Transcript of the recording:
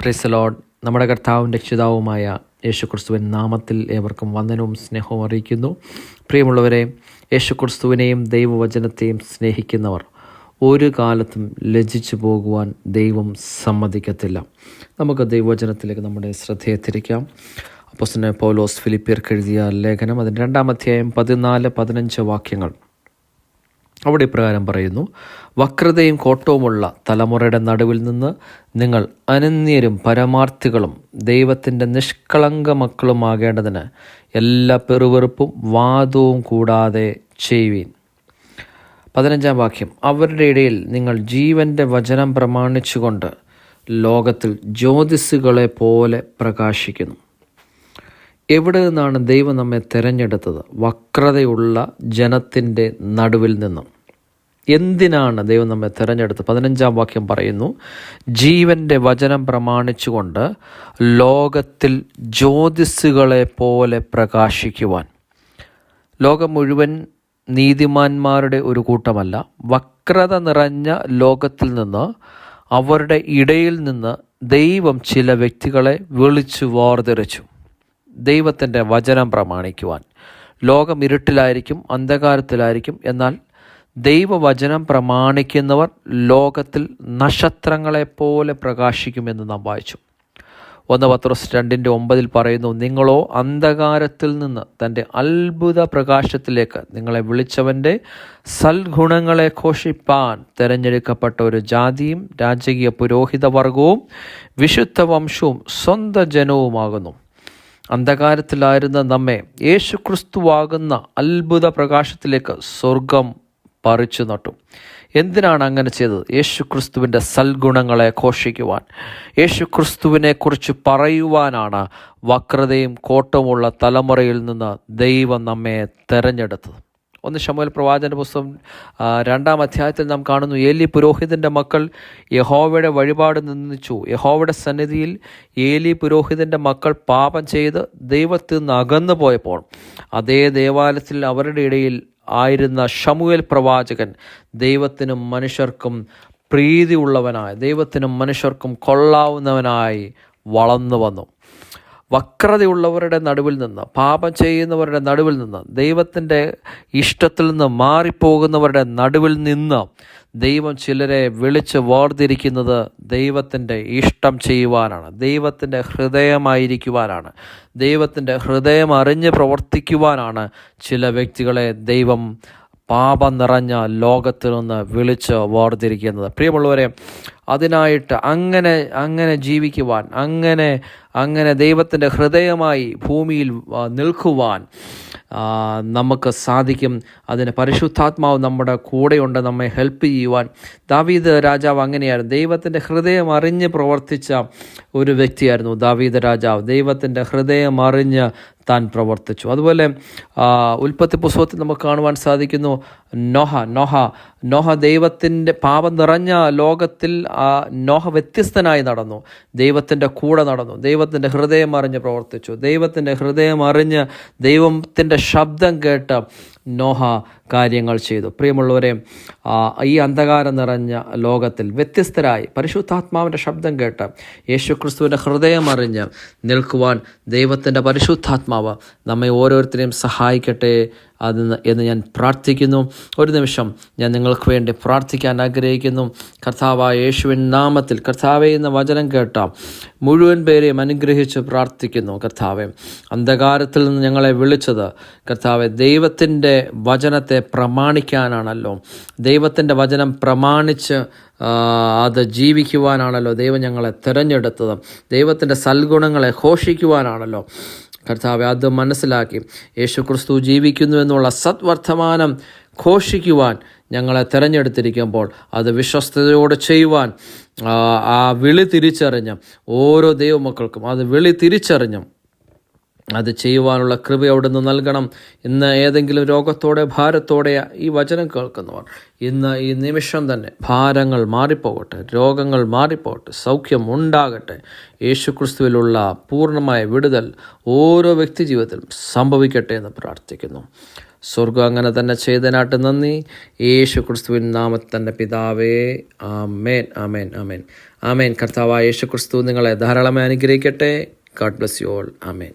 Praise the Lord. നമ്മുടെ കർത്താവും രക്ഷിതാവുമായ യേശുക്രിസ്തുവിൻ നാമത്തിൽ ഏവർക്കും വന്ദനവും സ്നേഹവും അറിയിക്കുന്നു. പ്രിയമുള്ളവരെ, യേശുക്രിസ്തുവിനെയും ദൈവവചനത്തെയും സ്നേഹിക്കുന്നവർ ഒരു കാലത്തും ലജ്ജിച്ചു പോകുവാൻ ദൈവം സമ്മതിക്കത്തില്ല. നമുക്ക് ദൈവവചനത്തിലേക്ക് നമ്മുടെ ശ്രദ്ധയെ തിരിക്കാം. അപ്പോസ്തലനായ പൗലോസ് ഫിലിപ്പിയർക്ക് എഴുതിയ ലേഖനം, അതിൻ്റെ 2-ാം അധ്യായം 14-15 വാക്യങ്ങൾ. അവിടെ ഇപ്രകാരം പറയുന്നു: വക്രതയും കോട്ടവുമുള്ള തലമുറയുടെ നടുവിൽ നിന്ന് നിങ്ങൾ അനന്യരും പരമാർത്ഥികളും ദൈവത്തിൻ്റെ നിഷ്കളങ്ക മക്കളുമാകേണ്ടതിന് എല്ലാ പെറുവെറുപ്പും വാദവും കൂടാതെ ചെയ്യുവീൻ. 15-ാം വാക്യം: അവരുടെ ഇടയിൽ നിങ്ങൾ ജീവൻ്റെ വചനം പ്രമാണിച്ചുകൊണ്ട് ലോകത്തിൽ ജ്യോതിസ്സുകളെ പോലെ പ്രകാശിക്കുന്നു. എവിടെ നിന്നാണ് ദൈവം നമ്മെ തിരഞ്ഞെടുത്തത്? വക്രതയുള്ള ജനത്തിൻ്റെ നടുവിൽ നിന്നും. എന്തിനാണ് ദൈവം നമ്മെ തിരഞ്ഞെടുത്തത്? 15-ാം വാക്യം പറയുന്നു: ജീവൻ്റെ വചനം പ്രമാണിച്ചുകൊണ്ട് ലോകത്തിൽ ജ്യോതിസ്സുകളെ പോലെ പ്രകാശിക്കുവാൻ. ലോകം മുഴുവൻ നീതിമാന്മാരുടെ ഒരു കൂട്ടമല്ല. വക്രത നിറഞ്ഞ ലോകത്തിൽ നിന്ന്, അവരുടെ ഇടയിൽ നിന്ന് ദൈവം ചില വ്യക്തികളെ വിളിച്ചു വേർതിരിച്ചു ദൈവത്തിൻ്റെ വചനം പ്രമാണിക്കുവാൻ. ലോകം ഇരുട്ടിലായിരിക്കും, അന്ധകാരത്തിലായിരിക്കും. എന്നാൽ ദൈവവചനം പ്രമാണിക്കുന്നവർ ലോകത്തിൽ നക്ഷത്രങ്ങളെപ്പോലെ പ്രകാശിക്കുമെന്ന് നാം വായിച്ചു. 1 പത്രോസ് 2:9 പറയുന്നു: നിങ്ങളോ അന്ധകാരത്തിൽ നിന്ന് തൻ്റെ അത്ഭുത പ്രകാശത്തിലേക്ക് നിങ്ങളെ വിളിച്ചവൻ്റെ സൽഗുണങ്ങളെ ഘോഷിപ്പാൻ തിരഞ്ഞെടുക്കപ്പെട്ട ഒരു ജാതിയും രാജകീയ പുരോഹിതവർഗവും വിശുദ്ധ വംശവും സ്വന്തം ജനവുമാകുന്നു. അന്ധകാരത്തിലായിരുന്ന നമ്മെ യേശുക്രിസ്തുവാകുന്ന അത്ഭുത പ്രകാശത്തിലേക്ക് സ്വർഗം പറിച്ചു നട്ടു. എന്തിനാണ് അങ്ങനെ ചെയ്തത്? യേശുക്രിസ്തുവിൻ്റെ സൽഗുണങ്ങളെ ഘോഷിക്കുവാൻ, യേശുക്രിസ്തുവിനെ കുറിച്ച് പറയുവാനാണ് വക്രതയും കോട്ടവുമുള്ള തലമുറയിൽ നിന്ന് ദൈവം നമ്മെ തെരഞ്ഞെടുത്തത്. 1 ശമൂവേൽ പ്രവാചകന്റെ പുസ്തകം 2-ാം അധ്യായത്തിൽ നാം കാണുന്നു: ഏലി പുരോഹിതൻ്റെ മക്കൾ യഹോവയുടെ വഴിപാട് നിന്ദിച്ചു. യഹോവയുടെ സന്നിധിയിൽ ഏലി പുരോഹിതൻ്റെ മക്കൾ പാപം ചെയ്ത് ദൈവത്തിൽ നിന്ന് അകന്നു പോയപ്പോൾ അതേ ദേവാലയത്തിൽ അവരുടെ ഇടയിൽ ആയിരുന്ന ശമൂവേൽ പ്രവാചകൻ ദൈവത്തിനും മനുഷ്യർക്കും പ്രീതിയുള്ളവനായി, ദൈവത്തിനും മനുഷ്യർക്കും കൊള്ളാവുന്നവനായി വളർന്നു വന്നു. വക്രതയുള്ളവരുടെ നടുവിൽ നിന്ന്, പാപം ചെയ്യുന്നവരുടെ നടുവിൽ നിന്ന്, ദൈവത്തിൻ്റെ ഇഷ്ടത്തിൽ നിന്ന് മാറിപ്പോകുന്നവരുടെ നടുവിൽ നിന്ന് ദൈവം ചിലരെ വിളിച്ച് വേർതിരിക്കുന്നത് ദൈവത്തിൻ്റെ ഇഷ്ടം ചെയ്യുവാനാണ്, ദൈവത്തിൻ്റെ ഹൃദയമായിരിക്കുവാനാണ്, ദൈവത്തിൻ്റെ ഹൃദയം അറിഞ്ഞ് പ്രവർത്തിക്കുവാനാണ് ചില വ്യക്തികളെ ദൈവം പാപം നിറഞ്ഞ ലോകത്തിൽ നിന്ന് വിളിച്ച് വേർതിരിക്കുന്നത്. പ്രിയമുള്ളവരെ, അതിനായിട്ട് അങ്ങനെ ജീവിക്കുവാൻ, അങ്ങനെ ദൈവത്തിൻ്റെ ഹൃദയമായി ഭൂമിയിൽ നിൽക്കുവാൻ നമുക്ക് സാധിക്കും. അതിന് പരിശുദ്ധാത്മാവ് നമ്മുടെ കൂടെയുണ്ട്, നമ്മെ ഹെൽപ്പ് ചെയ്യുവാൻ. ദാവീദ് രാജാവ് അങ്ങനെയായിരുന്നു. ദൈവത്തിൻ്റെ ഹൃദയം അറിഞ്ഞ് പ്രവർത്തിച്ച ഒരു വ്യക്തിയായിരുന്നു ദാവീദ് രാജാവ്. ദൈവത്തിൻ്റെ ഹൃദയം അറിഞ്ഞ് താൻ പ്രവർത്തിച്ചു. അതുപോലെ ഉൽപ്പത്തി പുസ്തകത്തിൽ നമുക്ക് കാണുവാൻ സാധിക്കുന്നു, നോഹ ദൈവത്തിൻ്റെ പാപം നിറഞ്ഞ ലോകത്തിൽ നോഹ വ്യത്യസ്തനായി നടന്നു, ദൈവത്തിൻ്റെ കൂടെ നടന്നു, ദൈവത്തിൻ്റെ ഹൃദയം അറിഞ്ഞ് പ്രവർത്തിച്ചു. ദൈവത്തിൻ്റെ ഹൃദയം അറിഞ്ഞ് ദൈവത്തിൻ്റെ ശബ്ദം കേട്ട് നോഹ കാര്യങ്ങൾ ചെയ്തു. പ്രിയമുള്ളവരെ, ഈ അന്ധകാരം നിറഞ്ഞ ലോകത്തിൽ വ്യത്യസ്തരായി പരിശുദ്ധാത്മാവിൻ്റെ ശബ്ദം കേട്ട് യേശുക്രിസ്തുവിൻ്റെ ഹൃദയം അറിഞ്ഞ് നിൽക്കുവാൻ ദൈവത്തിൻ്റെ പരിശുദ്ധാത്മാവ് നമ്മെ ഓരോരുത്തരെയും സഹായിക്കട്ടെ എന്ന് ഞാൻ പ്രാർത്ഥിക്കുന്നു. ഒരു നിമിഷം ഞാൻ നിങ്ങൾക്ക് വേണ്ടി പ്രാർത്ഥിക്കാൻ ആഗ്രഹിക്കുന്നു. കർത്താവായ യേശുവിൻ നാമത്തിൽ, കർത്താവേ, എന്ന വചനം കേട്ട മുഴുവൻ പേരെയും അനുഗ്രഹിച്ച് പ്രാർത്ഥിക്കുന്നു. കർത്താവേ, അന്ധകാരത്തിൽ നിന്ന് ഞങ്ങളെ വിളിച്ചത് കർത്താവേ ദൈവത്തിൻ്റെ വചനത്തെ പ്രമാണിക്കാനാണല്ലോ. ദൈവത്തിൻ്റെ വചനം പ്രമാണിച്ച് അത് ജീവിക്കുവാനാണല്ലോ ദൈവം ഞങ്ങളെ തിരഞ്ഞെടുത്തത്. ദൈവത്തിൻ്റെ സൽഗുണങ്ങളെ ഘോഷിക്കുവാനാണല്ലോ കർത്താവെ. അത് മനസ്സിലാക്കി യേശുക്രിസ്തു ജീവിക്കുന്നു എന്നുള്ള സദ്വർത്തമാനം ഘോഷിക്കുവാൻ ഞങ്ങളെ തിരഞ്ഞെടുത്തിരിക്കുമ്പോൾ അത് വിശ്വസ്തയോടെ ചെയ്യുവാൻ ആ വിളി തിരിച്ചറിഞ്ഞ് ഓരോ ദൈവമക്കൾക്കും അത് വിളി തിരിച്ചറിഞ്ഞും അത് ചെയ്യുവാനുള്ള കൃപ അവിടുന്ന് നൽകണം. ഇന്ന് ഏതെങ്കിലും രോഗത്തോടെ ഭാരത്തോടെ ഈ വചനം കേൾക്കുന്നവർ ഇന്ന് ഈ നിമിഷം തന്നെ ഭാരങ്ങൾ മാറിപ്പോകട്ടെ, രോഗങ്ങൾ മാറിപ്പോകട്ടെ, സൗഖ്യം ഉണ്ടാകട്ടെ. യേശുക്രിസ്തുവിലുള്ള പൂർണ്ണമായ വിടുതൽ ഓരോ വ്യക്തി ജീവിതത്തിലും സംഭവിക്കട്ടെ എന്ന് പ്രാർത്ഥിക്കുന്നു. സ്വർഗം അങ്ങനെ തന്നെ ചെയ്തതിനായിട്ട് നന്ദി. യേശുക്രിസ്തുവിൻ നാമത്തിൽ തന്നെ പിതാവേ, ആമേൻ, ആമേൻ, ആമേൻ. ആമേൻ. കർത്താവായ യേശു ക്രിസ്തു നിങ്ങളെ ധാരാളമായി അനുഗ്രഹിക്കട്ടെ. God bless you all. Amen.